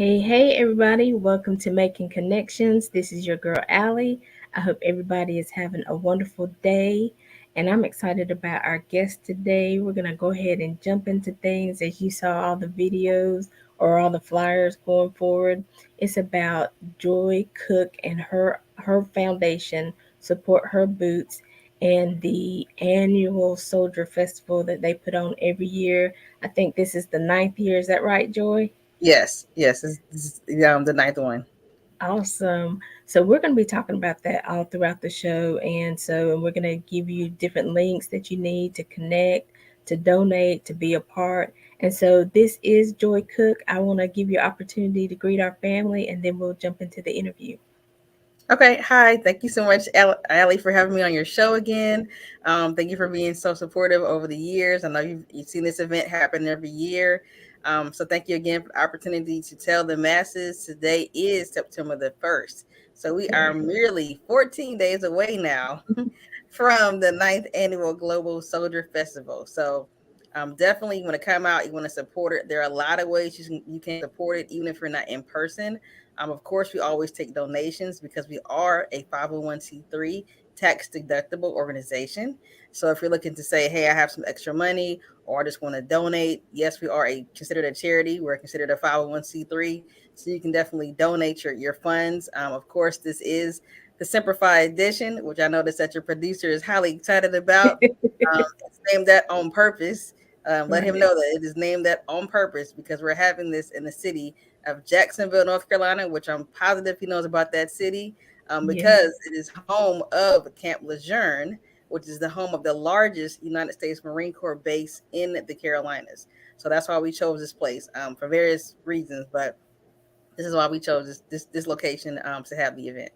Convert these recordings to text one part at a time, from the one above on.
Hey, everybody. Welcome to Making Connections. This is your girl, Aly. I hope everybody is having a wonderful day. And I'm excited about our guest today. We're going to go ahead and jump into things as you saw all the videos or all the flyers going forward. It's about Joy Cook and her foundation, Support Her Boots, and the annual Soldier Festival that they put on every year. I think this is the ninth year. Is that right, Joy? Yes. This is the ninth one. Awesome. So we're going to be talking about that all throughout the show. And we're going to give you different links that you need to connect, to donate, to be a part. And so this is Joy Cook. I want to give you opportunity to greet our family and then we'll jump into the interview. Okay, hi. Thank you so much, Allie, for having me on your show again. Thank you for being so supportive over the years. I know you've seen this event happen every year. So thank you again for the opportunity to tell the masses today is September the 1st. So we are Yeah. merely 14 days away now from the ninth annual Global Soldier Festival. So definitely you want to come out, you want to support it. There are a lot of ways you can support it, even if you're not in person. Of course, we always take donations because we are a 501c3 tax deductible organization. So if you're looking to say, hey, I have some extra money or I just want to donate, yes, we are considered a charity. We're considered a 501c3. So you can definitely donate your funds. Of course, this is the simplified edition, which I noticed that your producer is highly excited about. It's named that on purpose. Let him Right. know that it is named that on purpose because we're having this in the city of Jacksonville, North Carolina, which I'm positive he knows about that city Yes. because it is home of Camp Lejeune, which is the home of the largest United States Marine Corps base in the Carolinas. So that's why we chose this place for various reasons, but this is why we chose this location to have the event.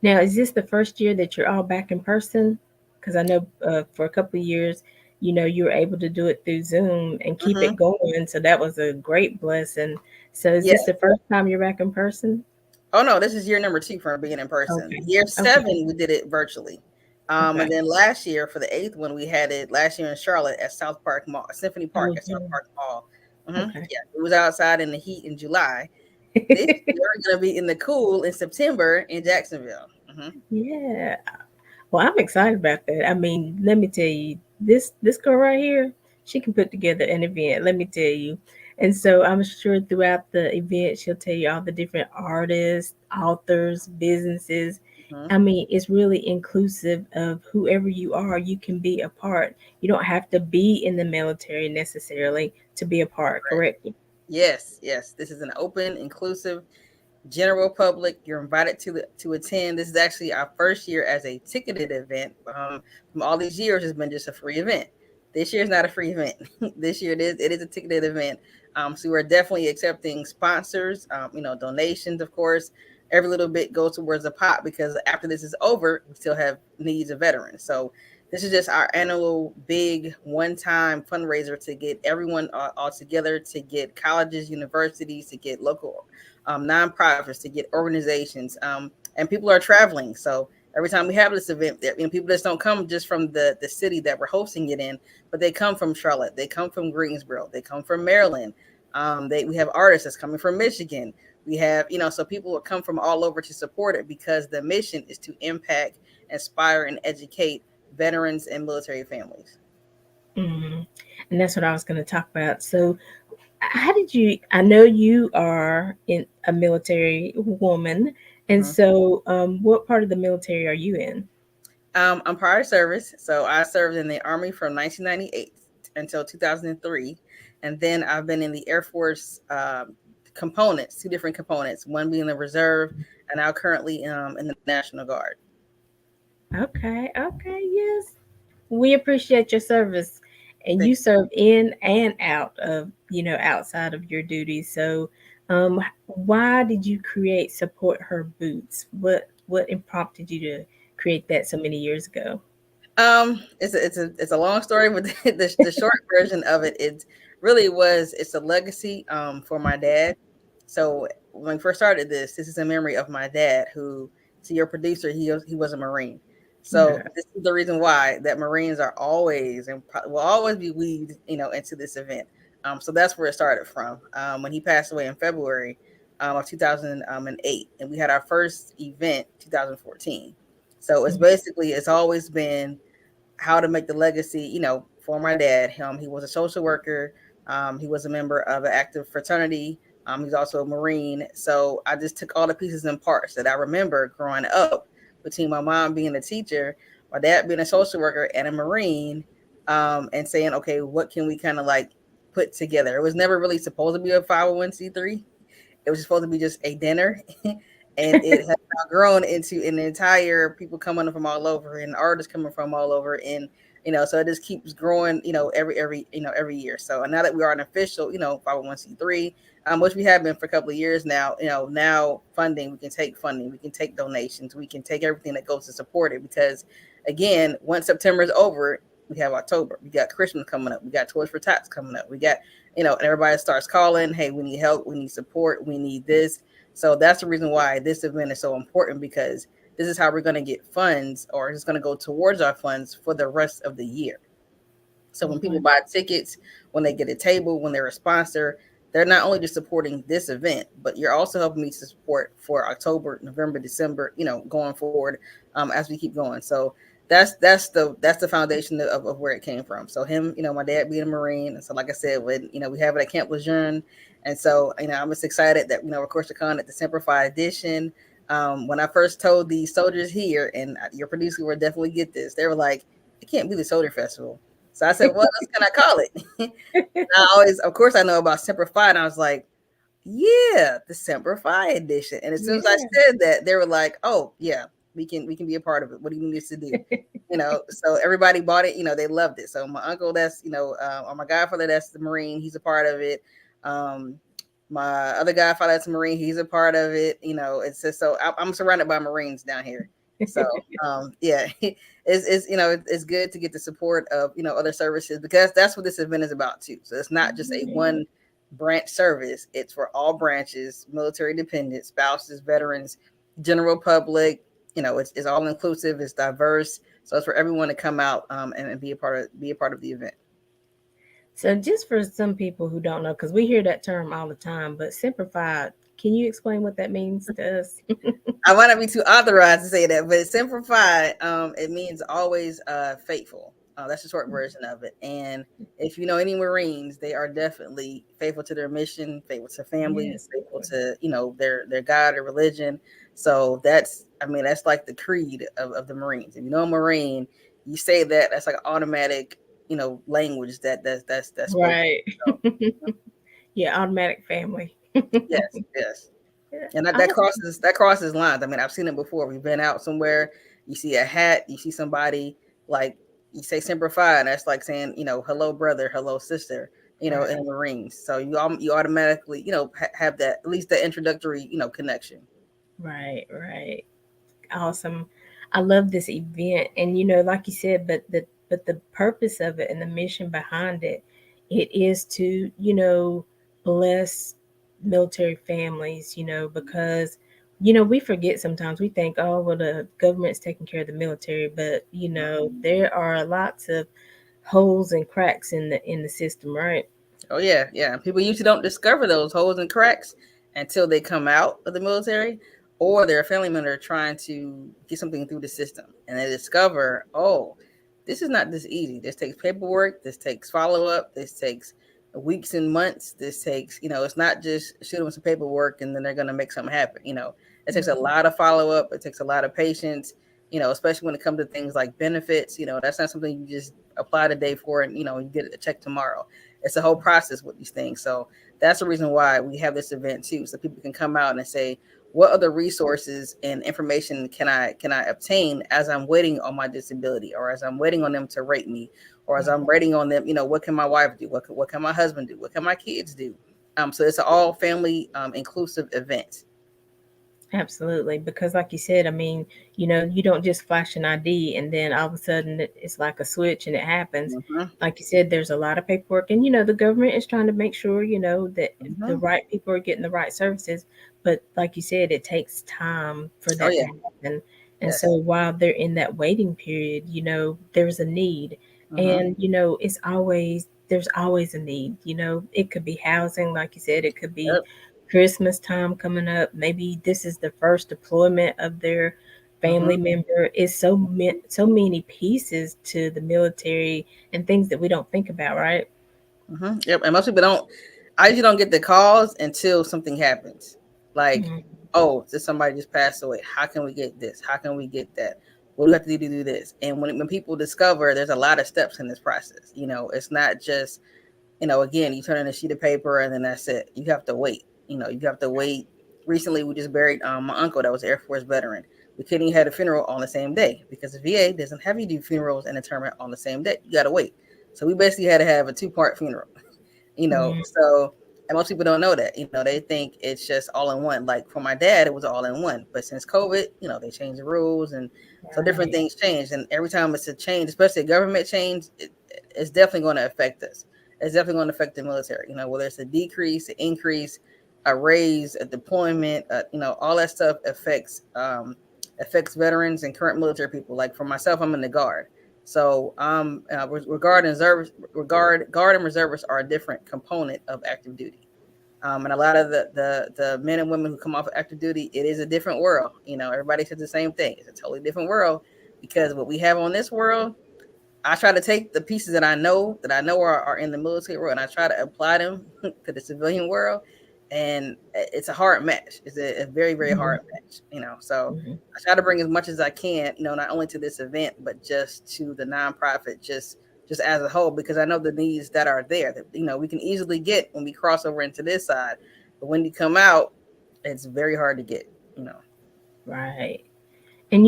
Now, is this the first year that you're all back in person? Because I know for a couple of years, you were able to do it through Zoom and keep Hmm. it going. So that was a great blessing. So is Yeah. this the first time you're back in person? Oh no, this is year number 2 for being in person. Okay. Year Okay. 7, we did it virtually. And Okay. then last year for the eighth one, we had it last year in Charlotte at South Park Mall, Symphony Park Oh, at yeah. South Park Mall. Okay. Yeah, it was outside in the heat in July. This year we're gonna be in the cool in September in Jacksonville. Yeah. Well, I'm excited about that. I mean, let me tell you, this girl right here, she can put together an event. Let me tell you. And so I'm sure throughout the event, she'll tell you all the different artists, authors, businesses. Hmm. I mean, it's really inclusive of whoever you are. You can be a part. You don't have to be in the military necessarily to be a part. Correct? Yes. This is an open, inclusive, general public. You're invited to attend. This is actually our first year as a ticketed event. From all these years, it's been just a free event. This year is not a free event. This year it is a ticketed event. So we're definitely accepting sponsors. Donations, of course. Every little bit goes towards the pot because after this is over, we still have needs of veterans. So this is just our annual big one-time fundraiser to get everyone all together, to get colleges, universities, to get local nonprofits, to get organizations, and people are traveling. So every time we have this event, people just don't come just from the city that we're hosting it in, but they come from Charlotte, they come from Greensboro, they come from Maryland. We have artists that's coming from Michigan. We have, so people will come from all over to support it because the mission is to impact, inspire, and educate veterans and military families. Hmm. And that's what I was going to talk about. So, how did you? I know you are in a military woman, and Mhm. so what part of the military are you in? I'm prior service, so I served in the Army from 1998 until 2003, and then I've been in the Air Force components, two different components, one being the reserve, and now currently in the National Guard. Okay, yes. We appreciate your service, and Thank you serve in and out of outside of your duties. So, why did you create Support Her Boots? What prompted you to create that so many years ago? It's a long story, but the short version of it really was it's a legacy for my dad. So when we first started this is a memory of my dad, who, to your producer, he was a Marine. So Yeah. this is the reason why that Marines are always and will always be weaved, into this event. So that's where it started from. When he passed away in February of 2008, and we had our first event 2014. So it's basically it's always been how to make the legacy, for my dad. He was a social worker. He was a member of an active fraternity. He's also a Marine. So I just took all the pieces and parts that I remember growing up between my mom being a teacher, my dad being a social worker, and a Marine, and saying, okay, what can we kind of like put together? It was never really supposed to be a 501c3. It was supposed to be just a dinner, and it has now grown into an entire people coming from all over and artists coming from all over, and so it just keeps growing, every year. So now that we are an official, 501c3, which we have been for a couple of years now, now funding, we can take funding, we can take donations, we can take everything that goes to support it, because again, once September is over, we have October, we got Christmas coming up, we got Toys for Tots coming up, we got, and everybody starts calling, hey, we need help, we need support, we need this. So that's the reason why this event is so important, because this is how we're going to get funds, or it's going to go towards our funds for the rest of the year. So when people Mhm. buy tickets, when they get a table, when they're a sponsor, they're not only just supporting this event, but you're also helping me to support for October, November, December, going forward, as we keep going. So that's the foundation of where it came from. So him, my dad being a Marine, and so like I said, when we have it at Camp Lejeune, and so I'm just excited that of course they're calling it the Simplify Edition. When I first told the soldiers here, and your producer will definitely get this, they were like, "It can't be the Soldier Festival." So I said, "What else can I call it?" I always, of course, I know about Simplify, and I was like, "Yeah, the Simplify edition." And as soon as I Yeah. said that, they were like, "Oh yeah, we can be a part of it. What do you need us to do?" So everybody bought it. They loved it. So my uncle, that's or my godfather, that's the Marine. He's a part of it. Um, my other godfather, that's a Marine. He's a part of it. It's just so I'm surrounded by Marines down here. So yeah, it's good to get the support of other services, because that's what this event is about too. So it's not just a Yeah. one branch service. It's for all branches, military dependents, spouses, veterans, general public. It's all inclusive. It's diverse. So it's for everyone to come out, and be a part of the event. So, just for some people who don't know, because we hear that term all the time, but simplified, can you explain what that means to us? I want to be too authorized to say that, but simplified, it means always faithful. That's the short version of it. And if you know any Marines, they are definitely faithful to their mission, faithful to family, Yes, faithful Lord. to their God or religion. So that's like the creed of the Marines. If you know a Marine, you say that, that's like automatic, language that's spoken. Right. So Yeah, automatic family. yes, yes. Yeah, And that awesome. crosses lines. I mean, I've seen it before. We've been out somewhere, you see a hat, you see somebody, like, you say simplify, and that's like saying, hello brother, hello sister, in Right, the Marines. So you automatically, have that, at least the introductory, connection. right. Awesome. I love this event, and like you said, but the purpose of it and the mission behind it, it is to bless military families. Because we forget sometimes. We think, oh well, the government's taking care of the military, but there are lots of holes and cracks in the system, right? Oh yeah, yeah. People usually don't discover those holes and cracks until they come out of the military, or their family member trying to get something through the system, and they discover, oh, this is not this easy. This takes paperwork. This takes follow up. This takes weeks and months. This takes, it's not just shoot them some paperwork and then they're gonna make something happen. It takes a lot of follow up. It takes a lot of patience. Especially when it comes to things like benefits. That's not something you just apply today for, and you get a check tomorrow. It's a whole process with these things. So that's the reason why we have this event too, so people can come out and say, what other resources and information can I obtain as I'm waiting on my disability, or as I'm waiting on them to rate me, or as I'm waiting on them, what can my wife do, what can my husband do, what can my kids do. So it's an all family inclusive event. Absolutely, because like you said, I mean, you don't just flash an ID and then all of a sudden it's like a switch and it happens. Hmm. Like you said, there's a lot of paperwork, and the government is trying to make sure that the Hmm. right people are getting the right services. But like you said, it takes time for Oh that to yeah. happen. And Yes. so while they're in that waiting period, there's a need, Hmm. and it's always there's always a need. It could be housing, like you said, it could be Yep. Christmas time coming up. Maybe this is the first deployment of their family Hmm. member. It's so many pieces to the military and things that we don't think about, right? Yep. And most people don't. I usually don't get the calls until something happens. Like, Mhm. oh, this somebody just passed away. How can we get this? How can we get that? What do we have to do this? And when people discover, there's a lot of steps in this process. It's not just, again, you turn in a sheet of paper and then that's it. You have to wait. You have to wait. Recently, we just buried my uncle that was an Air Force veteran. We couldn't even have a funeral on the same day because the VA doesn't have you do funerals and interment on the same day. You got to wait. So we basically had to have a two-part funeral. Mhm. So, and most people don't know that. They think it's just all in one. Like for my dad, it was all in one. But since COVID, they changed the rules, and so different Right. things changed. And every time it's a change, especially a government change, it's definitely going to affect us. It's definitely going to affect the military. Whether it's a decrease, an increase, a raise, a deployment, all that stuff affects veterans and current military people. Like for myself, I'm in the guard. So guard and reservists are a different component of active duty. And a lot of the men and women who come off of active duty, it is a different world. Everybody says the same thing. It's a totally different world because what we have on this world, I try to take the pieces that I know are in the military world, and I try to apply them to the civilian world. And it's a hard match. It's a very, very Mhm. hard match. So Mhm. I try to bring as much as I can. Not only to this event, but just to the nonprofit, just as a whole, because I know the needs that are there. That we can easily get when we cross over into this side, but when you come out, it's very hard to get. You know. Right. And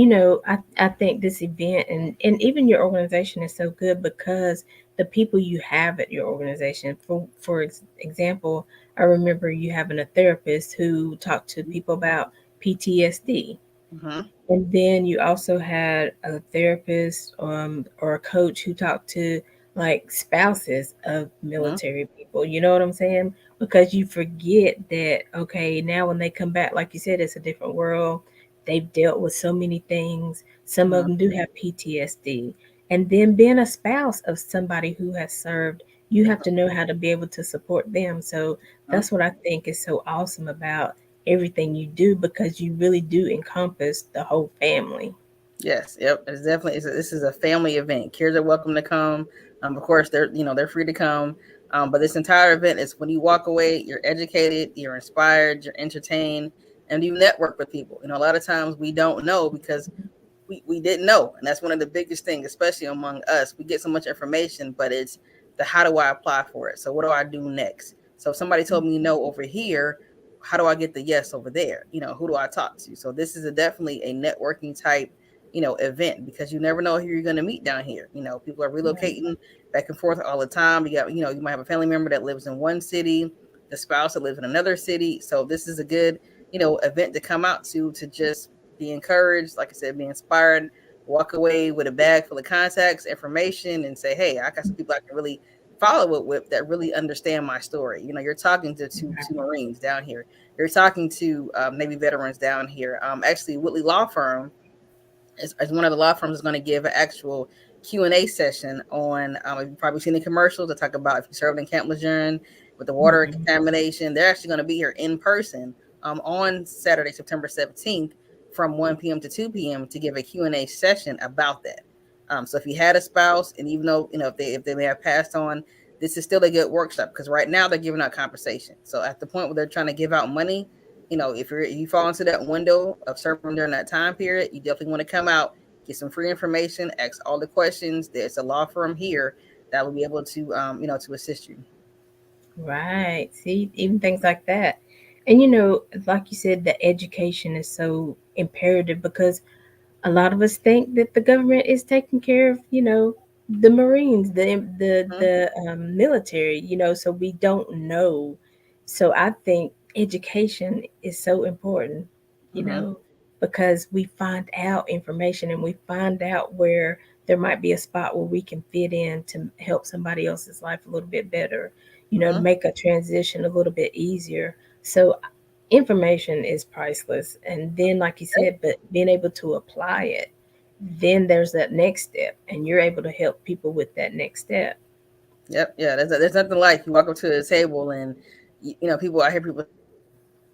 I think this event and even your organization is so good because the people you have at your organization. For example, I remember you having a therapist who talked to people about PTSD. Mm-hmm. And then you also had a therapist or a coach who talked to like spouses of Mm-hmm. military people. You know what I'm saying? Because you forget that, okay, now when they come back, like you said, it's a different world. They've dealt with so many things. Some of Mm-hmm. them do have PTSD. And then being a spouse of somebody who has served, you have to know how to be able to support them. So Mm-hmm. that's what I think is so awesome about everything you do because you really do encompass the whole family. Yes, yep. It's definitely this is a family event. Kids are welcome to come. Of course, they're free to come. But this entire event is when you walk away, you're educated, you're inspired, you're entertained, and you network with people. A lot of times we don't know because we didn't know, and that's one of the biggest things, especially among us. We get so much information, but it's the how do I apply for it? So what do I do next? So if somebody told me no over here, how do I get the yes over there? Who do I talk to? So this is definitely a networking type event because you never know who you're going to meet down here. People are Right. relocating back and forth all the time. You might have a family member that lives in one city, the spouse that lives in another city. So this is a good event to come out to just be encouraged, like I said, be inspired, walk away with a bag full of contacts, information, and say, hey, I got some people I can really follow it with that really understand my story. You're talking to two Marines down here. You're talking to Navy veterans down here. Actually, Whitley Law Firm as one of the law firms is going to give an actual Q&A session on, you've probably seen the commercials that talk about if you served in Camp Lejeune with the water Mhm. contamination. They're actually going to be here in person on Saturday, September 17th from 1 p.m. to 2 p.m. to give a Q&A session about that. So if you had a spouse, and even though, if they may have passed on, this is still a good workshop because right now they're giving out compensation. So at the point where they're trying to give out money, if you fall into that window of serving during that time period, you definitely want to come out, get some free information, ask all the questions. There's a law firm here that will be able to, to assist you. Right. See, even things like that. And like you said, the education is so imperative because a lot of us think that the government is taking care of, the Marines, Mm-hmm. the military, so we don't know. So I think education is so important, you Mm-hmm. know, because we find out information and we find out where there might be a spot where we can fit in to help somebody else's life a little bit better, to Mm-hmm. make a transition a little bit easier. So information is priceless. And then, like you said, but being able to apply it, then there's that next step, and you're able to help people with that next step. Yep. Yeah. There's nothing like you walk up to the table and people. I hear people say,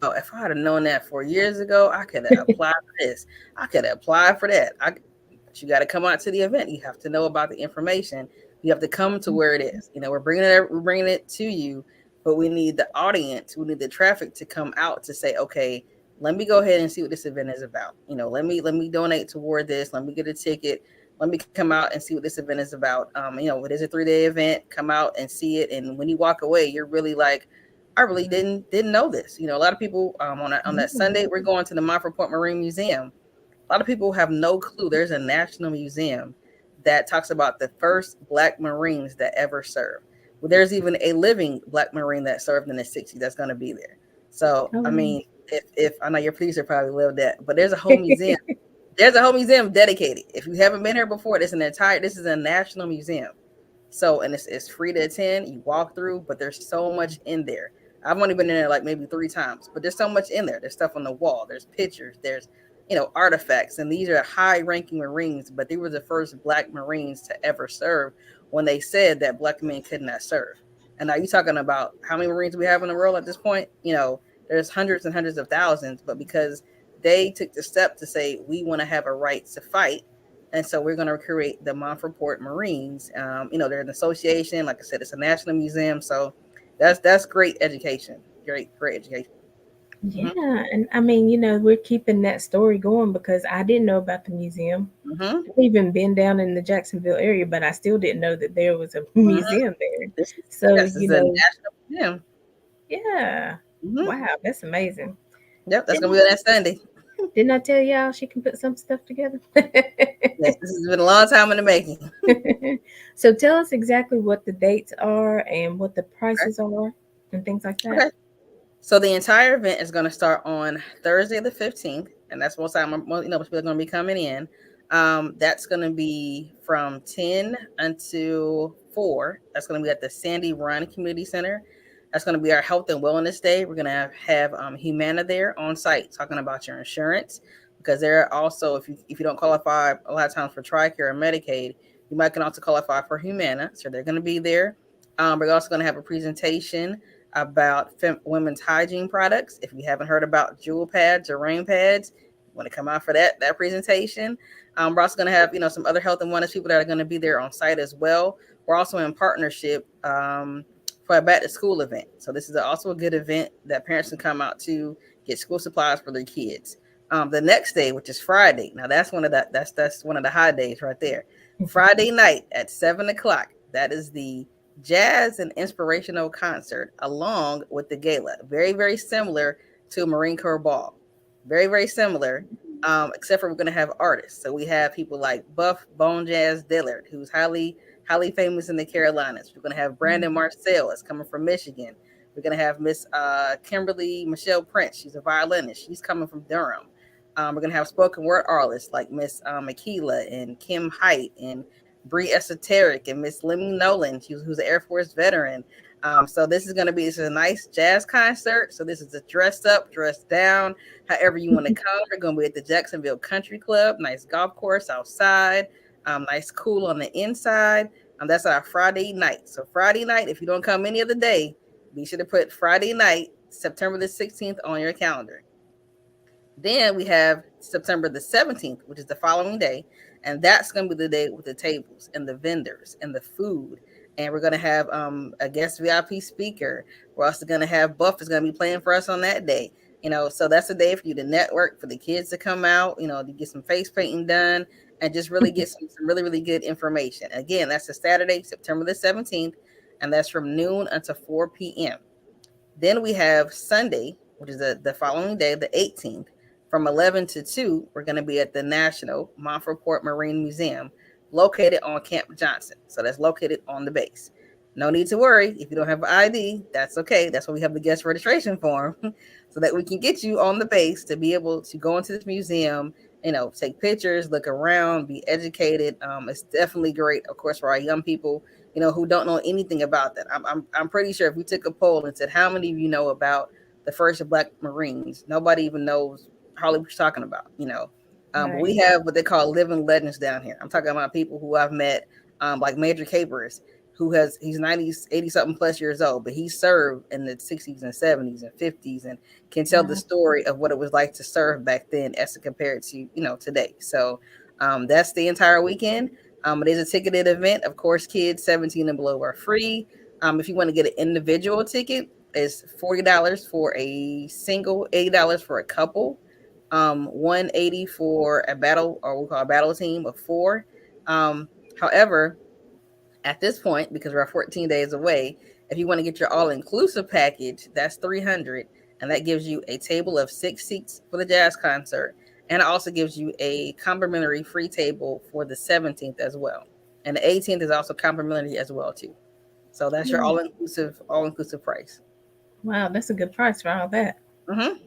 "Oh, if I had known that 4 years ago, I could have applied for this. I could have applied for that." But you got to come out to the event. You have to know about the information. You have to come to where it is. We're bringing it to you, but we need the audience. We need the traffic to come out to say, "Okay, let me go ahead and see what this event is about. Let me donate toward this. Let me get a ticket. Let me come out and see what this event is about. It is a 3-day event. Come out and see it. And when you walk away, you're really like, I really didn't know this. A lot of people on that Sunday we're going to the Montfort Point Marine Museum. A lot of people have no clue. There's a national museum that talks about the first Black Marines that ever served. Well, there's even a living Black Marine that served in the '60s that's going to be there. So I Oh, mean, if I know your producer probably lived that, but there's a whole museum. There's a whole museum dedicated. If you haven't been here before, this is a national museum. So, and it's free to attend. You walk through, but there's so much in there. I've only been in there like maybe 3 times, but there's so much in there. There's stuff on the wall. There's pictures. There's artifacts, and these are high-ranking Marines. But they were the first Black Marines to ever serve when they said that Black men could not serve. And now you're talking about how many Marines we have in the world at this point? There's hundreds and hundreds of thousands, but because they took the step to say we want to have a right to fight, and so we're going to create the Montfort Marines. They're an association. Like I said, it's a national museum. So that's great education. Great education. yeah. Hmm. And I mean, we're keeping that story going because I didn't know about the museum. Hmm. I've even been down in the Jacksonville area, but I still didn't know that there was a Hmm. museum there. This is So, yes, this is a national museum. yeah. Hmm. Wow, that's amazing. Yep, that's gonna Didn't be on that Sunday. didn't I tell y'all she can put some stuff together? Yes, this has been a long time in the making. So tell us exactly what the dates are and what the Okay. prices are and things like that. Okay. So the entire event is going to start on Thursday the 15th, and that's most time most people are going to be coming in. That's going to be from 10 until 4. That's going to be at the Sandy Run Community Center. That's going to be our health and wellness day. We're going to have Humana there on site talking about your insurance, because there are also, if you don't qualify a lot of times for TRICARE or Medicaid, you might can also qualify for Humana. So they're going to be there. We're also going to have a presentation about women's hygiene products. If you haven't heard about jewel pads or rain pads, you want to come out for that presentation. We're also going to have some other health and wellness people that are going to be there on site as well. We're also in partnership for a back to school event. So this is also a good event that parents can come out to get school supplies for their kids. The next day, which is Friday, now that's one of the high days right there. Friday night at 7 o'clock. That is the jazz and inspirational concert along with the gala. Very, very similar to a Marine Corps ball. Very, very similar. Except for we're going to have artists. So we have people like Buff Bone Jazz Dillard, who's highly famous in the Carolinas. We're going to have Brandon Marcel, that's coming from Michigan. We're going to have Miss Kimberly Michelle Prince. She's a violinist. She's coming from Durham. We're going to have spoken word artists like Miss Makila and Kim Height and Bree Esoteric and Miss Lemmy Nolan, who's an Air Force veteran. So this is a nice jazz concert. So this is a dressed up, dressed down, however you want to come. We're going to be at the Jacksonville Country Club, nice golf course outside, nice cool on the inside. That's our Friday night. So Friday night, if you don't come any other day, be sure to put Friday night, September the 16th on your calendar. Then we have September the 17th, which is the following day. And that's going to be the day with the tables and the vendors and the food. And we're going to have a guest VIP speaker. We're also going to have Buff is going to be playing for us on that day. So that's a day for you to network, for the kids to come out, to get some face painting done and just really get some really, really good information. Again, that's a Saturday, September the 17th, and that's from noon until 4 p.m. Then we have Sunday, which is the following day, the 18th, from 11 to 2. We're going to be at the National Montfort Marine Museum, located on Camp Johnson. So that's located on the base. No need to worry. If you don't have an ID, that's okay. That's why we have the guest registration form so that we can get you on the base to be able to go into this museum, take pictures, look around, be educated. It's definitely great, of course, for our young people who don't know anything about that. I'm pretty sure if we took a poll and said, how many of you know about the first Black Marines? Nobody even knows hardly what you're talking about. But we Right. have what they call living legends down here. I'm talking about people who I've met, like Major Capers. he's 90, 80 something plus years old, but he served in the 60s and 70s and 50s and can tell the Wow. story of what it was like to serve back then as compared to, today. So that's the entire weekend. It is a ticketed event. Of course, kids 17 and below are free. If you want to get an individual ticket, it's $40 for a single, $80 for a couple, 180 for a battle, or we call a battle team of four. However, at this point, because we're 14 days away, if you want to get your all-inclusive package, that's 300, and that gives you a table of 6 seats for the jazz concert, and it also gives you a complimentary free table for the 17th as well, and the 18th is also complimentary as well too. So that's your Yeah. all-inclusive price. Wow, that's a good price for all that. Mm-hmm.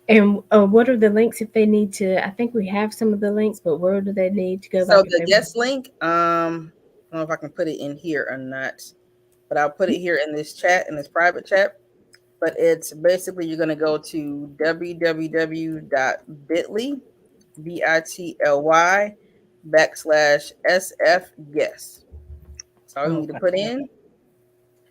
And what are the links if they need to? I think we have some of the links, but where do they need to go? So Like if the they want. guest link, I don't know if I can put it in here or not, but I'll put it here in this chat, in this private chat. But it's basically you're going to go to www.bitly, bitly backslash sf guest. That's all you need to Okay. put in,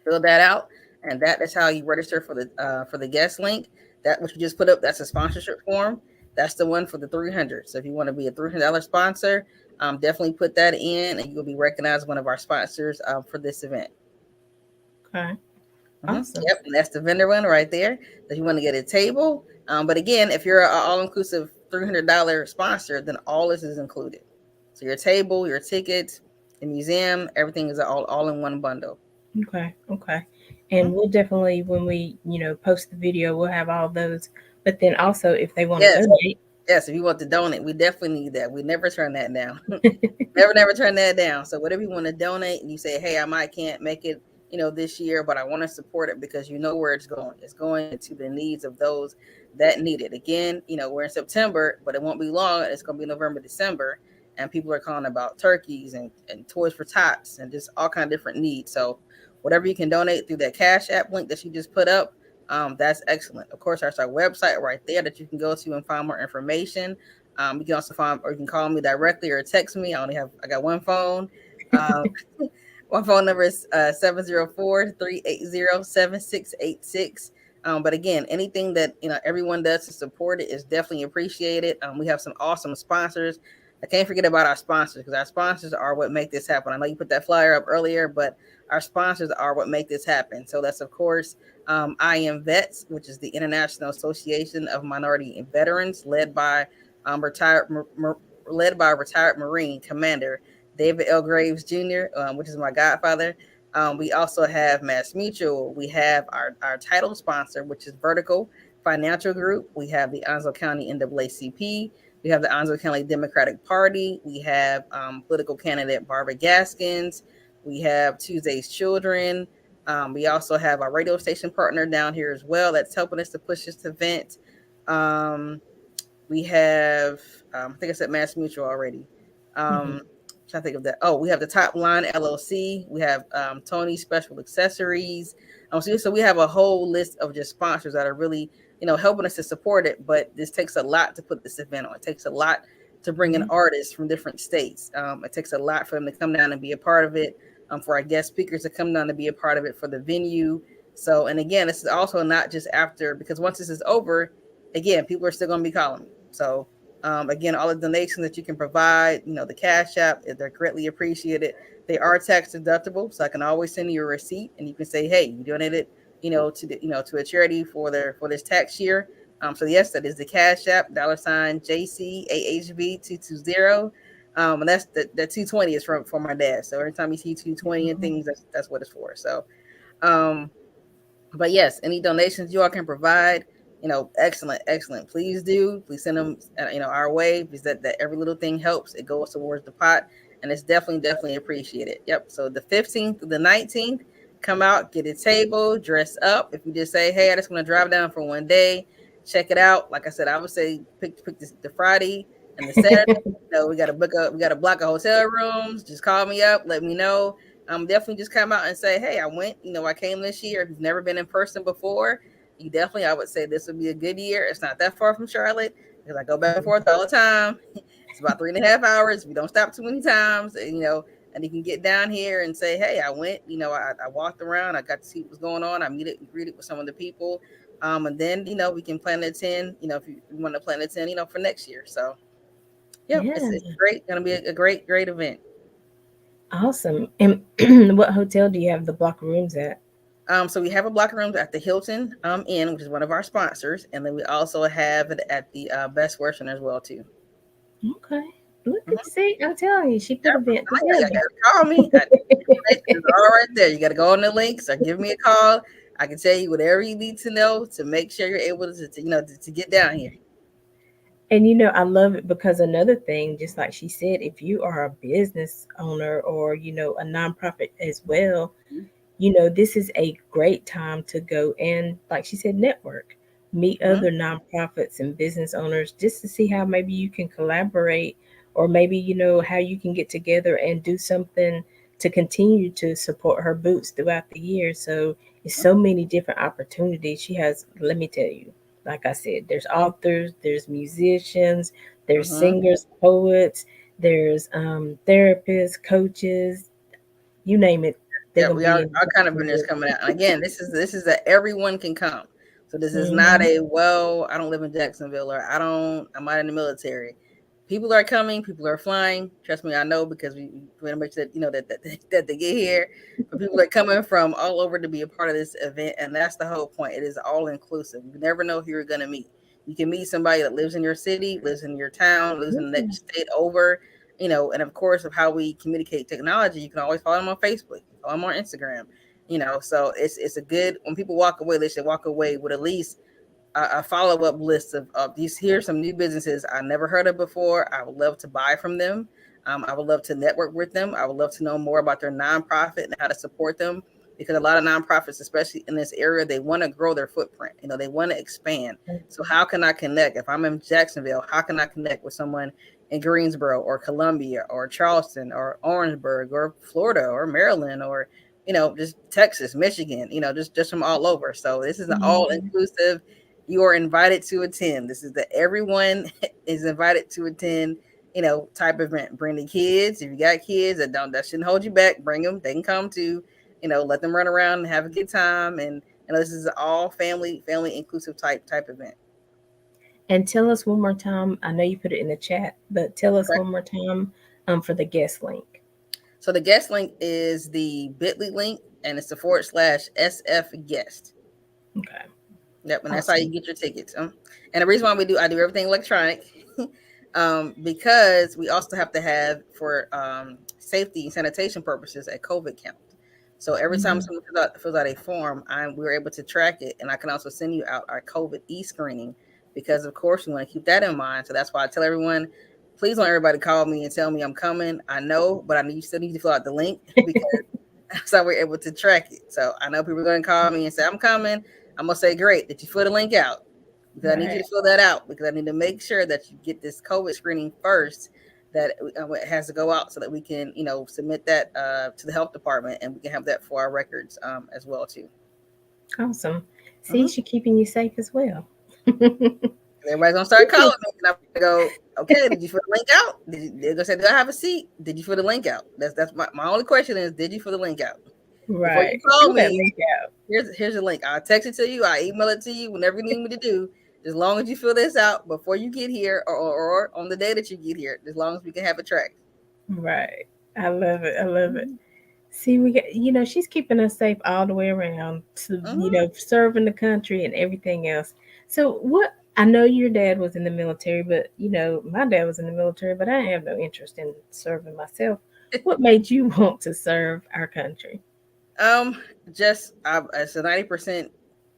fill that out, and that is how you register for the guest link. That what you just put up, that's a sponsorship form. That's the one for the 300. So if you want to be a $300 sponsor, definitely put that in, and you'll be recognized as one of our sponsors for this event. Okay. Awesome. Yep, and that's the vendor one right there. If you want to get a table, but again, if you're an all-inclusive $300 sponsor, then all this is included. So your table, your tickets, the museum, everything is all in one bundle. Okay. Okay. Mhm. And we'll definitely, when we, post the video, we'll have all those. But then also, if they want to Yes, donate, yes. If you want to donate, we definitely need that. We never turn that down. Never turn that down. So whatever you want to donate, and you say, hey, I might can't make it, this year, but I want to support it because you know where it's going. It's going to the needs of those that need it. Again, we're in September, but it won't be long. It's going to be November, December, and people are calling about turkeys and toys for tots and just all kind of different needs. So whatever you can donate through that Cash App link that you just put up, that's excellent. Of course, there's our website right there that you can go to and find more information. You can also find, or you can call me directly or text me. I got one phone. Um, my phone number is 704-380-7686. But again, anything that everyone does to support it is definitely appreciated. We have some awesome sponsors. I can't forget about our sponsors because our sponsors are what make this happen. I know you put that flyer up earlier, but our sponsors are what make this happen. So that's of course I Am Vets, which is the International Association of Minority Veterans, retired led by retired Marine Commander David L. Graves Jr., which is my godfather. We also have Mass Mutual. We have our title sponsor, which is Vertical Financial Group. We have the Onslow County NAACP. We have the Onslow County Democratic Party. We have political candidate Barbara Gaskins. We have Tuesday's Children. We also have our radio station partner down here as well that's helping us to push this event. Um, we have, I think I said Mass Mutual already. hmm Trying to think of that. Oh, we have the Top Line LLC. We have Tony Special Accessories. So we have a whole list of just sponsors that are really, helping us to support it. But this takes a lot to put this event on. It takes a lot to bring in artists from different states. It takes a lot for them to come down and be a part of it. For our guest speakers to come down to be a part of it for the venue. So, and again, this is also not just after, because once this is over, again, people are still going to be calling me. So, again, all the donations that you can provide, the Cash App, they're greatly appreciated. They are tax deductible, so I can always send you a receipt, and you can say, "Hey, you donated, to a charity for this tax year." So yes, that is the Cash App $ JCAHV 220. And that's the 220 is for my dad. So every time you see 220 and things, that's what it's for. So, um, but yes, any donations you all can provide, excellent, excellent. Please do. Please send them, our way because that every little thing helps. It goes towards the pot, and it's definitely appreciated. Yep. So the 15th through the 19th, come out, get a table, dress up. If you just say, hey, I just want to drive down for one day, check it out. Like I said, I would say pick the Friday and the Saturday. We got to we got to block of hotel rooms. Just call me up, let me know. Definitely just come out and say, hey, I went, I came this year. If you've never been in person before, you definitely, I would say this would be a good year. It's not that far from Charlotte because I go back and forth all the time. It's about 3.5 hours. We don't stop too many times. And, and you can get down here and say, hey, I went, I walked around, I got to see what was going on, I meet and greeted with some of the people. And then, we can plan to attend, if you want to plan to attend, for next year. So, yeah, Yeah, it's great. Going to be a great, great event. awesome. And what hotel do you have the block of rooms at? So we have a block of rooms at the Hilton Inn, which is one of our sponsors, and then we also have it at the Best Western as well too. Okay. Look Mhm. at see, I'm telling you, she put Yeah, a event you together. gotta call me. Information is all right there. You got to go on the links or give me a call. I can tell you whatever you need to know to make sure you're able to get down here. And I love it because another thing, just like she said, if you are a business owner or a nonprofit as well, this is a great time to go and, like she said, network, meet Mm-hmm. other nonprofits and business owners just to see how maybe you can collaborate, or maybe, how you can get together and do something to continue to support her boots throughout the year. So it's so many different opportunities she has. Let me tell you, like I said, there's authors, there's musicians, there's Mm-hmm. singers, poets, there's therapists, coaches, you name it, they're Yeah, gonna we be are in our kind of vendors the coming out. And again, this is that everyone can come. So this is not hmm a I don't live in Jacksonville, or I'm not in the military. People are coming, people are flying. Trust me, I know, because we pretty much that that they get here. But people are coming from all over to be a part of this event, and that's the whole point. It is all inclusive. You never know who you're gonna meet. You can meet somebody that lives in your city, lives in your town, lives in the Yeah, next state over, and of course, of how we communicate technology, you can always follow them on Facebook, follow them on Instagram. So it's a good, when people walk away, they should walk away with at least a follow up list of these. Here's some new businesses I never heard of before. I would love to buy from them. I would love to network with them. I would love to know more about their nonprofit and how to support them, because a lot of nonprofits, especially in this area, they want to grow their footprint. They want to expand. So how can I connect? If I'm in Jacksonville, how can I connect with someone in Greensboro or Columbia or Charleston or Orangeburg or Florida or Maryland or just Texas, Michigan, just from all over. So this is an all yeah. inclusive. You are invited to attend. This is the everyone is invited to attend, type event. Bring the kids. If you got kids that shouldn't hold you back, bring them. They can come too. Let them run around and have a good time. And this is an all family inclusive type event. And tell us one more time. I know you put it in the chat, but tell us Okay. one more time for the guest link. So the guest link is the Bitly link, and it's the /SF guest. Okay, Yep, and that's how you awesome. get your tickets. And the reason why I do everything electronic, because we also have to have, for safety and sanitation purposes, a COVID count. So every time Mhm. someone fills out a form, we're able to track it, and I can also send you out our COVID screening, because of course you want to keep that in mind. So that's why I tell everyone, please don't everybody call me and tell me I'm coming. I know, but you still need to fill out the link because that's how we're able to track it. So I know people are going to call me and say I'm coming. I'm gonna say, great, did you fill the link out? Because I need you Right. to fill that out, because I need to make sure that you get this COVID screening first. That it has to go out so that we can, submit that to the health department, and we can have that for our records as well too. Awesome. See, Mm-hmm. she's keeping you safe as well. Everybody's gonna start calling me, and I'm gonna go, okay, did you fill the link out? They're gonna say, do I have a seat? Did you fill the link out? That's my only question is, did you fill the link out? Before Right. you call Fill that me, link out. here's your link. I'll text it to you. I email it to you whenever you need me to do. As long as you fill this out before you get here, or on the day that you get here, as long as we can have it tracked. Right. I love it. I love it. Mm-hmm. See, she's keeping us safe all the way around to, Mm-hmm. serving the country and everything else. So, I know your dad was in the military, but, my dad was in the military, but I didn't have no interest in serving myself. What made you want to serve our country? Um, just it's a 90%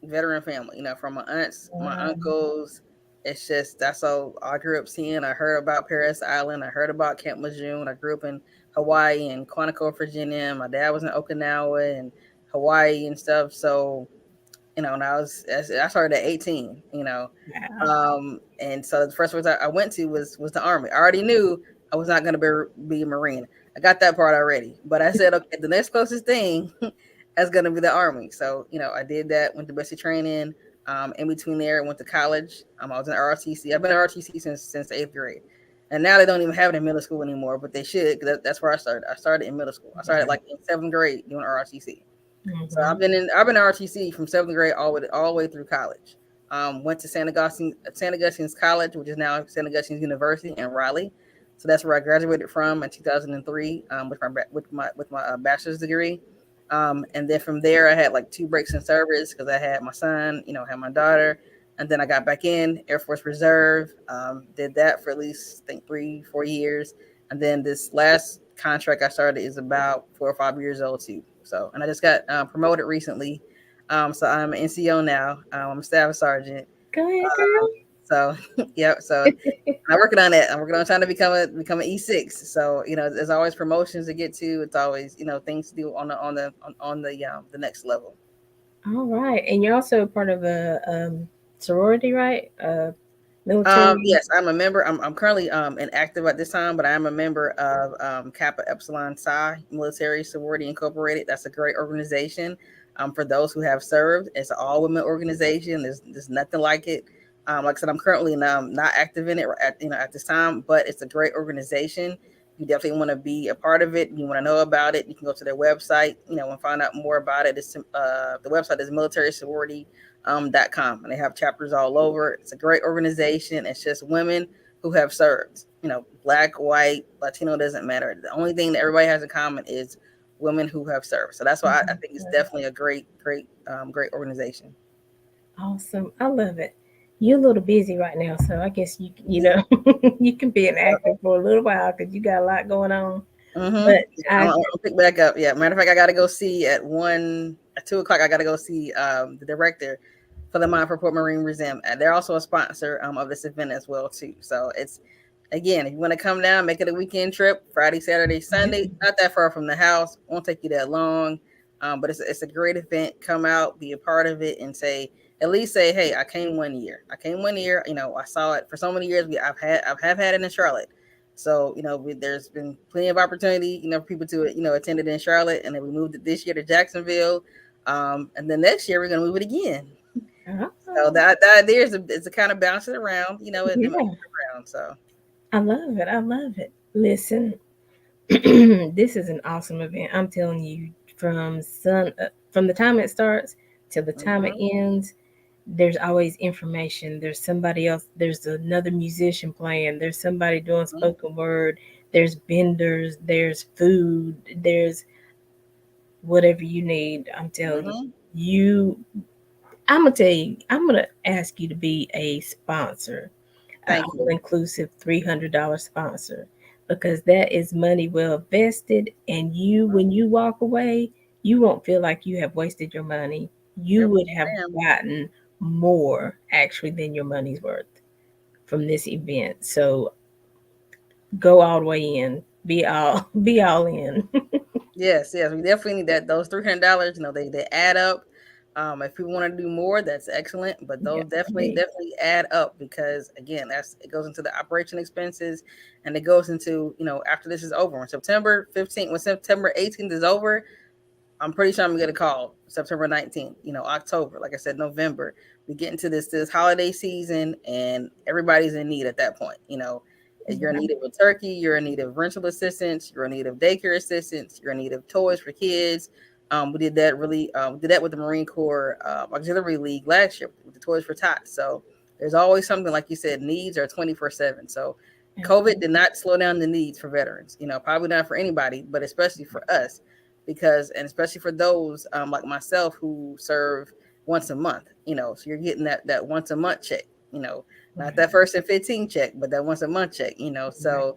veteran family. From my aunts, my Wow. uncles. It's just that's all I grew up seeing. I heard about Paris Island. I heard about Camp Lejeune. I grew up in Hawaii and Quantico, Virginia. My dad was in Okinawa and Hawaii and stuff. So and I started at 18. Wow. And so the first place I went to was the Army. I already knew I was not going to be a Marine. I got that part already, but I said, okay, the next closest thing is going to be the Army. So I did that. Went to basic training. In between there, I went to college. I was in ROTC. I've been in ROTC since eighth grade, And now they don't even have it in middle school anymore, but they should, because that's where I started. I started in middle school. I started like in seventh grade doing ROTC. So Mm-hmm. I've been in RTC from seventh grade all the way through college. Went to St. Augustine's College, which is now St. Augustine's University in Raleigh. So that's where I graduated from in 2003 with my bachelor's degree. And then from there, I had like two breaks in service because I had my son, you know, had my daughter, and then I got back in Air Force Reserve. Did that for at least I think 3 4 years, and then this last contract I started is about 4 or 5 years old too. So, and I just got promoted recently. So I'm an NCO now. I'm a staff sergeant. Go ahead, Um, girl. so, yeah. So I'm working on that. I'm working on trying to become an E6. So, you know, there's always promotions to get to. It's always, you know, things to do on the next level. All right, and you're also a part of a sorority, right? Military. Yes, I'm a member. I'm currently inactive at this time, but I am a member of Kappa Epsilon Psi Military Sorority Incorporated. That's a great organization for those who have served. It's an all women organization. There's nothing like it. Like I said, I'm currently not active in it at this time, but it's a great organization. You definitely want to be a part of it. You want to know about it. You can go to their website, you know, and find out more about it. The website is military sorority .com, and they have chapters all over. It's a great organization. It's just women who have served. You know, black, white, Latino doesn't matter. The only thing that everybody has in common is women who have served. So that's why I think it's definitely a great organization. Awesome. I love it. You're a little busy right now, so I guess you know you can be an actor for a little while because you got a lot going on. Mm-hmm. But Yeah, I I'll pick back up. Yeah, matter of fact, I got to go see at 2 o'clock. I got to go see the director for the Mine for Port Marine Museum. And they're also a sponsor of this event as well too. So it's again, if you want to come down, make it a weekend trip, Friday, Saturday, Sunday. Not that far from the house. Won't take you that long. But it's a great event. Come out, be a part of it, and say at least say, hey, I came 1 year. I came 1 year. You know, I saw it for so many years. I've had it in Charlotte. So, you know, there's been plenty of opportunity, you know, for people to, you know, attend it in Charlotte. And then we moved it this year to Jacksonville. And then next year we're going to move it again. So oh, the idea is to kind of bounce it around, you know, it yeah, moves around. So, I love it. I love it. Listen, this is an awesome event. I'm telling you, from the time it starts till the time it mhm, ends, there's always information. There's somebody else. There's another musician playing. There's somebody doing mhm, spoken word. There's vendors. There's food. There's whatever you need. I'm telling you, mhm. you. I'm gonna tell you. I'm gonna ask you to be a sponsor, an Thank all you. inclusive $300 sponsor, because that is money well vested. And you, Mhm. when you walk away, you won't feel like you have wasted your money. You Yep, would have ma'am. gotten more actually than your money's worth from this event. So go all the way in. Be all in. Yes, yes, we definitely need that. Those $300, you know, they add up. If people want to do more, that's excellent. But Yeah. those definitely add up because again, that's it goes into the operation expenses, and it goes into you know after this is over on September 15th, when September 18th is over, I'm pretty sure I'm gonna get a call September 19th, you know, October, like I said, November. We get into this holiday season and everybody's in need at that point. You know, you're in Yeah. need of a turkey, you're in need of rental assistance, you're in need of daycare assistance, you're in need of toys for kids. We did that with the Marine Corps Auxiliary League last year with the Toys for Tots. So there's always something like you said, needs are 24/7. So COVID did not slow down the needs for veterans, you know, probably not for anybody, but especially for us because and especially for those like myself who serve once a month, you know, so you're getting that once a month check, you know, not Right. that first and 15 check, but that once a month check, you know. Right. So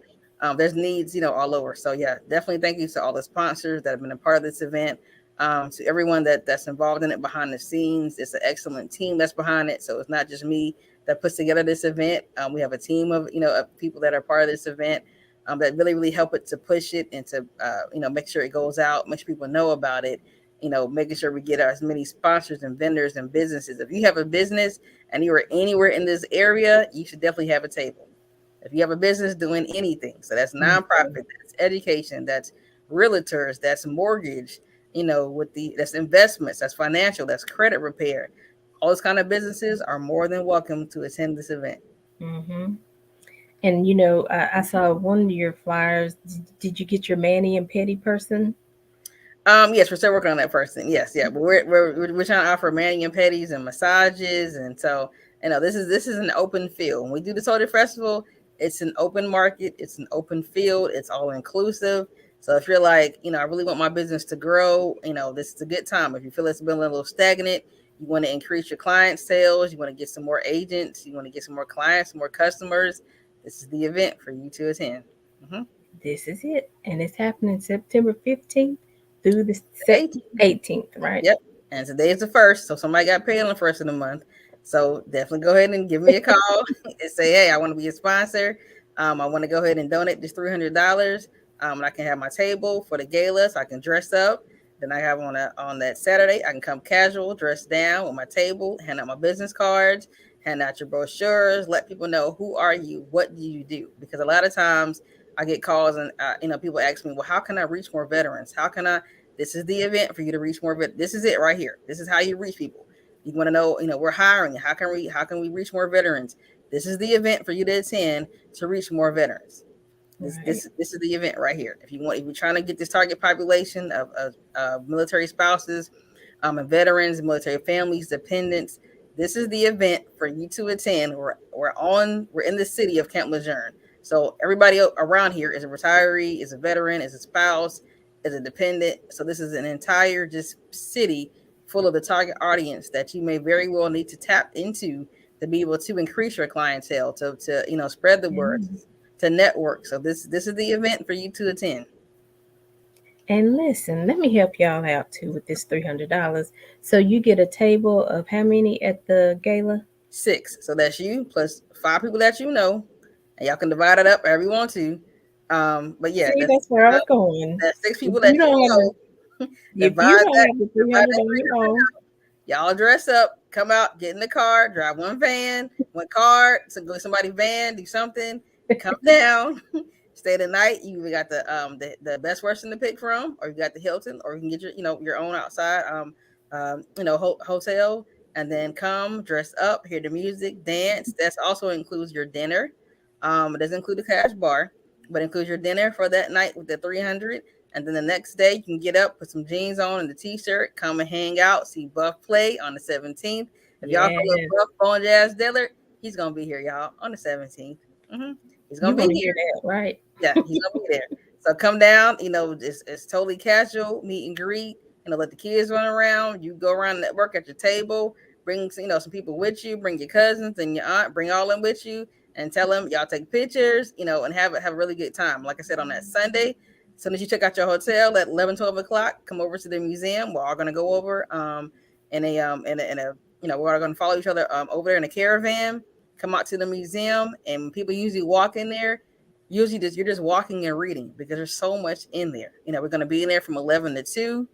there's needs, you know, all over. So yeah, definitely thank you to all the sponsors that have been a part of this event. To everyone that's involved in it behind the scenes, it's an excellent team that's behind it. So it's not just me that puts together this event. We have a team of of people that are part of this event that really help it to push it and to make sure it goes out, make sure people know about it. You know, making sure we get as many sponsors and vendors and businesses. If you have a business and you are anywhere in this area, you should definitely have a table. If you have a business doing anything, so that's nonprofit, that's education, that's realtors, that's mortgage, with that's investments, that's financial, that's credit repair. All those kind of businesses are more than welcome to attend this event. Mm-hmm. And I saw one of your flyers. Did you get your Manny and Petty person? Yes, we're still working on that person. Yes, yeah, but we're trying to offer mani and pedis and massages, and so this is an open field. When we do the Soda Festival, it's an open market, it's an open field, it's all inclusive. So if you're like, I really want my business to grow, this is a good time. If you feel it's been a little stagnant, you want to increase your client sales, you want to get some more agents, you want to get some more clients, more customers. This is the event for you to attend. Mm-hmm. This is it, and it's happening September 15th through the 18th. 18th, right? Yep. And today is the first, so somebody got paid on the first of the month. So definitely go ahead and give me a call and say, hey, I want to be a sponsor. I want to go ahead and donate this $300. And I can have my table for the gala, so I can dress up. Then I have on that Saturday, I can come casual, dress down with my table, hand out my business cards, hand out your brochures, let people know who are you, what do you do? Because a lot of times I get calls and people ask me, well, how can I reach more veterans? How can I this is the event for you to reach more. This is it right here. This is how you reach people. You want to know, we're hiring. How can we reach more veterans? This is the event for you to attend to reach more veterans. This Right. this this is the event right here. If you're trying to get this target population of military spouses, and veterans, military families, dependents, this is the event for you to attend. We're in the city of Camp Lejeune. So everybody around here is a retiree, is a veteran, is a spouse, is a dependent. So this is an entire just city full of the target audience that you may very well need to tap into to be able to increase your clientele, to spread the word, Yeah. to network. So this is the event for you to attend. And listen, let me help y'all out too with this $300. So you get a table of how many at the gala? Six. So that's you plus five people that you know, and y'all can divide it up however you want to. But yeah, See, that's that's where I was going. that's six If people that you you don't have know. the if you don't have the three Divide hundred that on your 300. own, Y'all dress up, come out, get in the car, drive one van, one car, so go somebody van, do something, come down, stay the night. You either got the Best Western to pick from, or you got the Hilton, or you can get your own outside hotel, and then come dress up, hear the music, dance. That's also includes your dinner. It doesn't include the cash bar, but includes your dinner for that night with the 300. And then the next day, you can get up, put some jeans on and the t-shirt, come and hang out, see Buff play on the 17th. If y'all follow yes, Buff Bone Jazz Dillard, he's gonna be here, y'all, on the 17th. He's gonna you be want to hear here. that, right? Yeah, he's gonna be there. So come down. It's totally casual, meet and greet. Let the kids run around. You go around and network at your table. Bring some people with you. Bring your cousins and your aunt. Bring all them with you, and tell them y'all take pictures. And have a really good time. Like I said, on that Sunday, as soon as you check out your hotel at 11, 12 o'clock, come over to the museum. We're all gonna go over we're all gonna follow each other over there in a caravan. Come out to the museum, and people usually walk in there. Usually you're just walking and reading because there's so much in there. We're going to be in there from 11 to 2.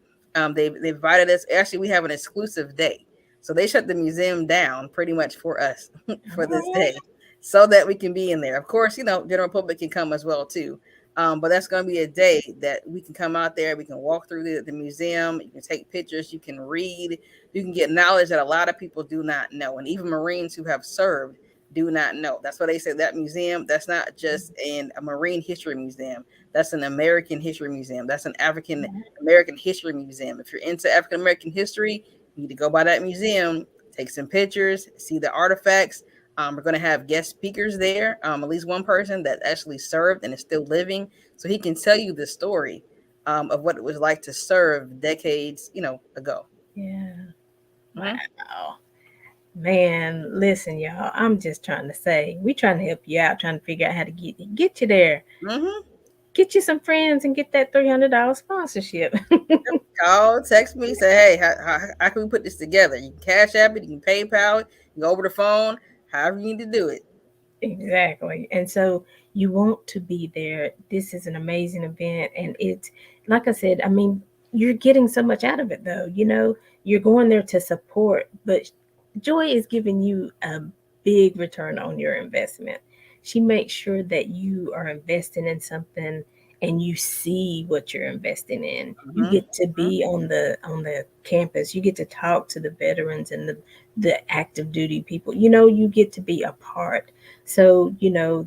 They invited us. Actually, we have an exclusive day, so they shut the museum down pretty much for us for this All day, so that we can be in there. Of course, general public can come as well too. But that's going to be a day that we can come out there. We can walk through the museum. You can take pictures. You can read. You can get knowledge that a lot of people do not know, and even Marines who have served do not know. That's why they say that museum, that's not just a Marine history museum. That's an American history museum. That's an African American history museum. If you're into African American history, you need to go by that museum, take some pictures, see the artifacts. We're going to have guest speakers there, at least one person that actually served and is still living, so he can tell you the story of what it was like to serve decades, ago. yeah. Mm-hmm. Wow. Man, listen, y'all. I'm just trying to say, we trying to help you out, trying to figure out how to get you there. Mm-hmm. Get you some friends and get that $300 sponsorship. Call, text me, say, hey, how can we put this together? You can Cash App it, you can PayPal it, you can go over the phone, however you need to do it. Exactly. And so you want to be there. This is an amazing event. And it's, like I said, I mean, you're getting so much out of it, though. You're going there to support, but Joy is giving you a big return on your investment. She makes sure that you are investing in something and you see what you're investing in. You Mhm. get to be on the campus. You get to talk to the veterans and the active duty people. You get to be a part. So,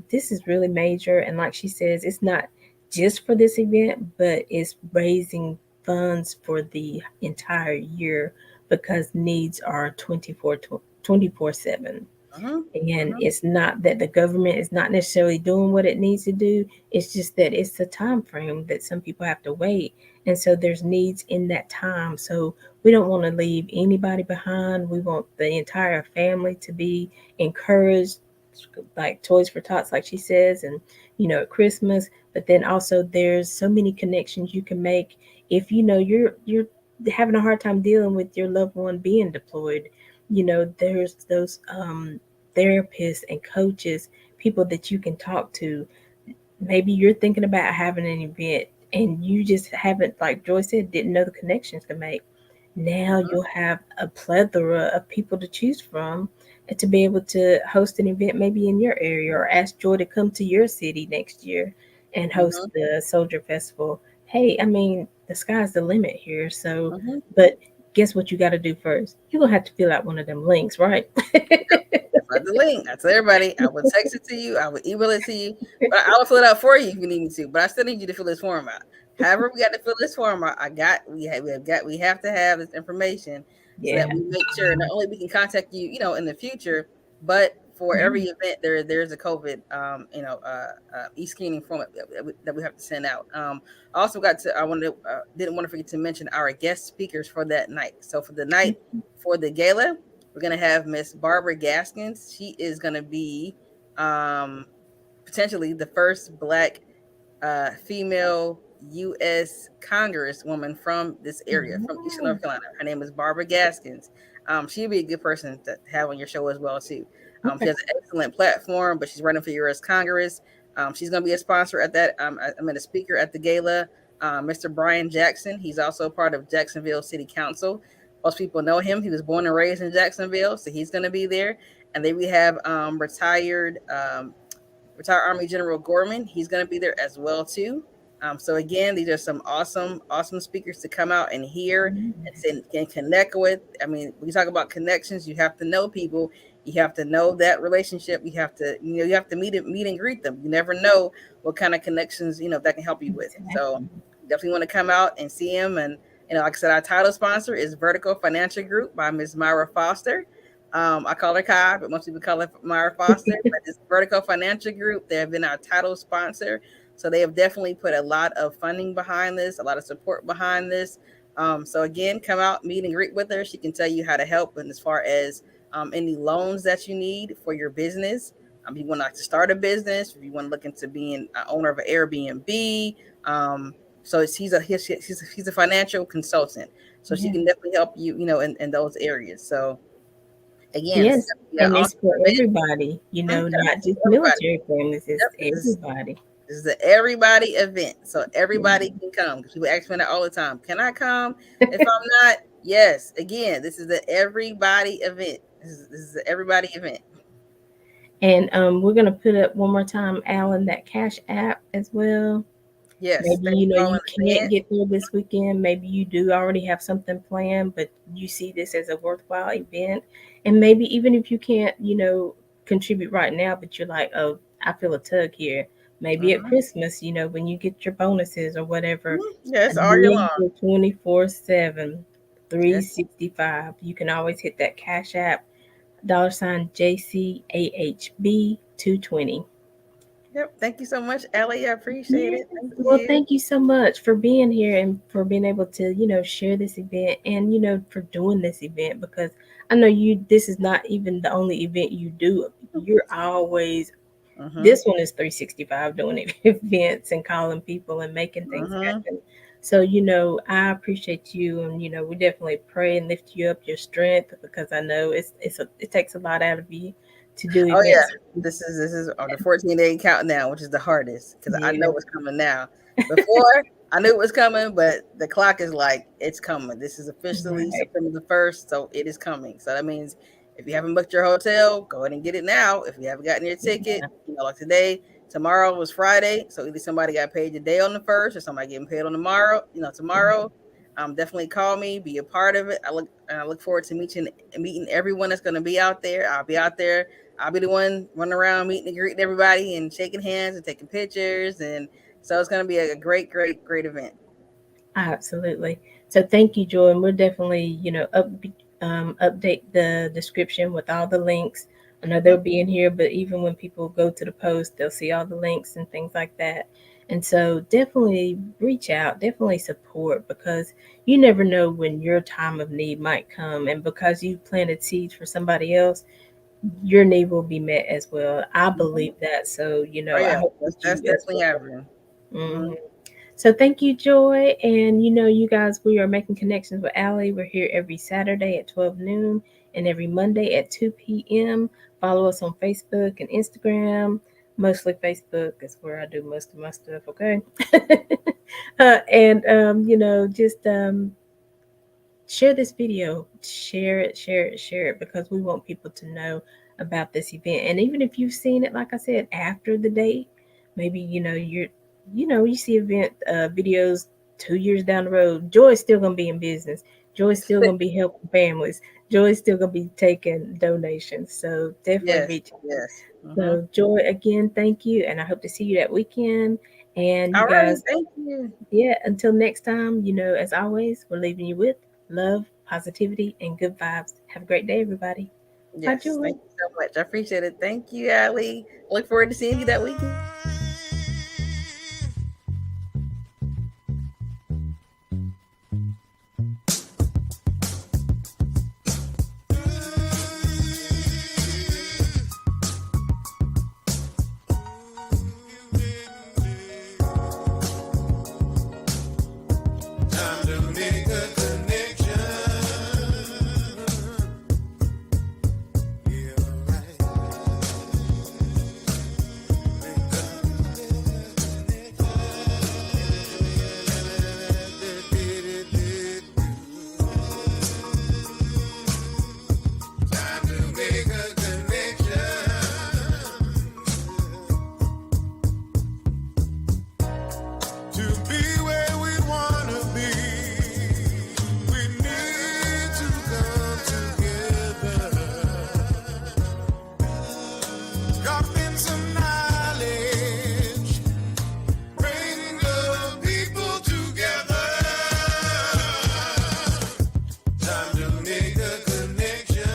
this is really major, and like she says, it's not just for this event, but it's raising funds for the entire year because needs are 24/7. Mhm. And Mhm. it's not that the government is not necessarily doing what it needs to do. It's just that it's the time frame that some people have to wait. And so there's needs in that time. So we don't want to leave anybody behind. We want the entire family to be encouraged, like Toys for Tots, like she says, and at Christmas. But then also there's so many connections you can make if you're having a hard time dealing with your loved one being deployed. There's those therapists and coaches, people that you can talk to. Maybe you're thinking about having an event and you just haven't, like Joy said, didn't know the connections to make. Now Mhm. you'll have a plethora of people to choose from and to be able to host an event maybe in your area, or ask Joy to come to your city next year and host Mhm. the Soldier Festival. Hey, I mean, the sky's the limit here. So, Mhm. but guess what you got to do first? You're going to have to fill out one of them links, right? That's the link. I tell everybody. I will text it to you. I will email it to you. But I will fill it out for you if you need me to. But I still need you to fill this form out. However, we got to fill this form out. We have to have this information so Yeah. that we make sure not only we can contact you, in the future, but for every event there's a COVID e-screening form that we have to send out. I also got to I wanted didn't want to forget to mention our guest speakers for that night. So for the night for the gala, we're gonna have Miss Barbara Gaskins. She is gonna be um, potentially the first Black female U.S. Congresswoman from this area, from Eastern Wow. North Carolina. Her name is Barbara Gaskins. She'd be a good person to have on your show as well too. She Okay. has an excellent platform, but she's running for U.S. Congress. She's going to be a sponsor at that. I'm a speaker at the gala. Mr. Brian Jackson. He's also part of Jacksonville City Council. Most people know him. He was born and raised in Jacksonville, so he's going to be there. And then we have retired Army General Gorman. He's going to be there as well too. So again, these are some awesome speakers to come out and hear and connect with. I mean, when you talk about connections, you have to know people. You have to know that relationship. You have to meet and greet them. You never know what kind of connections that can help you with. So Exactly. definitely want to come out and see him. And like I said, our title sponsor is Vertical Financial Group by Ms. Myra Foster. I call her Kai, but most people call her Myra Foster. But it's Vertical Financial Group. They have been our title sponsor. So they have definitely put a lot of funding behind this, a lot of support behind this. So again, come out, meet and greet with her. She can tell you how to help, and as far as any loans that you need for your business. If you want to start a business, if you want to look into being an owner of an Airbnb, so he's a financial consultant, so she Yeah. can definitely help you, in those areas. So again, this is Yes. gonna be an And it's awesome for event. everybody, Yeah, not just everybody. military families, it's Yep, everybody. this is an everybody event, so everybody can come. Because people ask me that all the time. Can I come if I'm not? Yes. Again, this is the everybody event. This is the everybody event. And we're gonna put up one more time, Alan, that Cash App as well. Yes. Maybe Thank you all you in can't advance. get there this weekend. Maybe you do already have something planned, but you see this as a worthwhile event. And maybe even if you can't, contribute right now, but you're like, oh, I feel a tug here. Maybe at Mhm, Christmas, when you get your bonuses or whatever, mhm. Yes, a all year need long. for 24/7, Yes. 365. You can always hit that Cash App, $ JCAHB 220. Yep. Thank you so much, Ellie. I appreciate Yes. it. Thank Well, you. thank you so much for being here and for being able to, share this event and, for doing this event because I know this is not even the only event you do. You're always, Mhm. this one is 365 doing events and calling people and making things Mhm. happen. So, I appreciate you and, we definitely pray and lift you up your strength because I know it takes a lot out of you to do Oh yeah, events. this is on the 14-day countdown, which is the hardest because I know Yeah. what's coming now. Before I knew it was coming, but the clock is like it's coming. This is officially Right. September the 1st, so it is coming. So that means if you haven't booked your hotel, go ahead and get it now. If you haven't gotten your ticket, Yeah. like today, Tomorrow was Friday, so either somebody got paid today on the first, or somebody getting paid on tomorrow. Tomorrow. Definitely call me, be a part of it. I look forward to meeting everyone that's going to be out there. I'll be out there. I'll be the one running around meeting and greeting everybody and shaking hands and taking pictures, and so it's going to be a great, great, great event. Absolutely. So thank you, Joy. And we'll definitely, update the description with all the links. I know they'll Mhm. be in here, but even when people go to the post, they'll see all the links and things like that. And so definitely reach out, definitely support, because you never know when your time of need might come. And because you planted seeds for somebody else, your need will be met as well. I Mhm. believe that. So, Oh I yeah, hope that that's you as definitely well. happening. Mhm. Hmm. So thank you, Joy. And you guys, we are making connections with Aly. We're here every Saturday at 12 noon and every Monday at 2 p.m. Follow us on Facebook and Instagram. Mostly Facebook is where I do most of my stuff, okay? And just share this video, share it, because we want people to know about this event. And even if you've seen it, like I said, after the date, maybe you see event videos 2 years down the road, Joy's still gonna be in business. Joy's still gonna be helping families. Joy's still gonna be taking donations. So definitely Yes, reach out. yes. Hmm. So Joy, again, thank you, and I hope to see you that weekend. And you All right, guys, thank you. yeah, until next time, as always, we're leaving you with love, positivity, and good vibes. Have a great day, everybody. Bye, Yes, Joy. thank you so much. I appreciate it. Thank you, Allie. Look forward to seeing you that weekend.